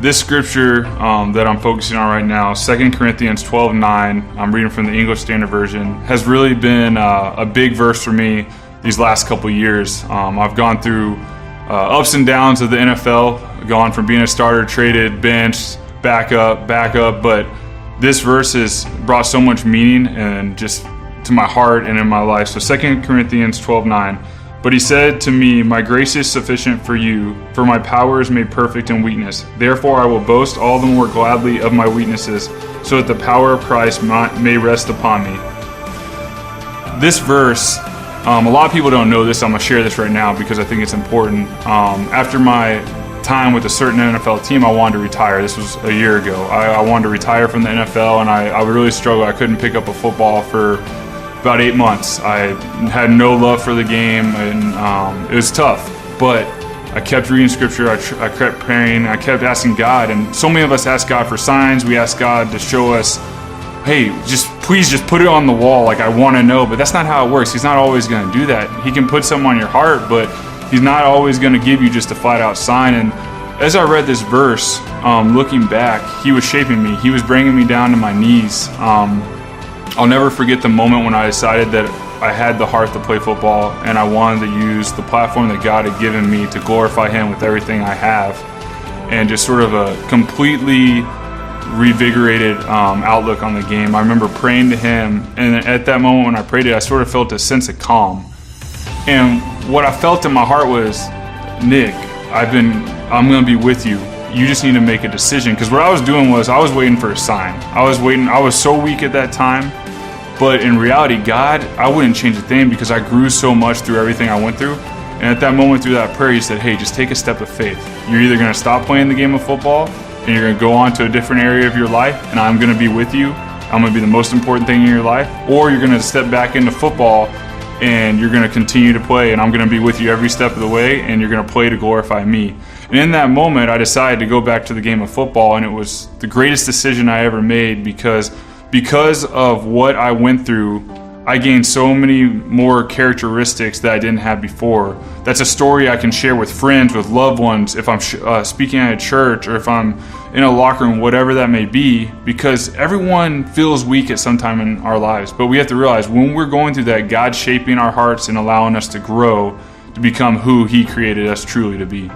This scripture that I'm focusing on right now, 2 Corinthians 12:9, I'm reading from the English Standard Version, has really been a big verse for me these last couple years. I've gone through ups and downs of the NFL, gone from being a starter, traded, benched, back up, but this verse has brought so much meaning and just to my heart and in my life. So 2 Corinthians 12:9, but he said to me, my grace is sufficient for you, for my power is made perfect in weakness. Therefore I will boast all the more gladly of my weaknesses, so that the power of Christ may rest upon me. This verse, a lot of people don't know this. I'm gonna share this right now because I think it's important. After my time with a certain NFL team, I wanted to retire. This was a year ago. I wanted to retire from the NFL, and I would really struggle. I couldn't pick up a football for about 8 months. I had no love for the game, and it was tough. But I kept reading scripture. I kept praying. I kept asking God, and so many of us ask God for signs. We ask God to show us, hey, please just put it on the wall. Like, I want to know. But that's not how it works. He's not always going to do that. He can put something on your heart, but He's not always going to give you just a flat out sign. And as I read this verse, looking back, He was shaping me. He was bringing me down to my knees. I'll never forget the moment when I decided that I had the heart to play football, and I wanted to use the platform that God had given me to glorify Him with everything I have, and just sort of a completely revigorated outlook on the game. I remember praying to Him, and at that moment when I prayed it, I sort of felt a sense of calm. And what I felt in my heart was, Nick, I'm going to be with you. You just need to make a decision. Because what I was doing was I was waiting for a sign. I was so weak at that time. But in reality, God, I wouldn't change a thing because I grew so much through everything I went through. And at that moment through that prayer, He said, hey, just take a step of faith. You're either going to stop playing the game of football and you're going to go on to a different area of your life, and I'm going to be with you. I'm going to be the most important thing in your life. Or you're going to step back into football and you're going to continue to play, and I'm going to be with you every step of the way, and you're going to play to glorify me. And in that moment, I decided to go back to the game of football, and it was the greatest decision I ever made because of what I went through. I gained so many more characteristics that I didn't have before. That's a story I can share with friends, with loved ones, if I'm speaking at a church, or if I'm in a locker room, whatever that may be, because everyone feels weak at some time in our lives. But we have to realize when we're going through that, God's shaping our hearts and allowing us to grow to become who He created us truly to be.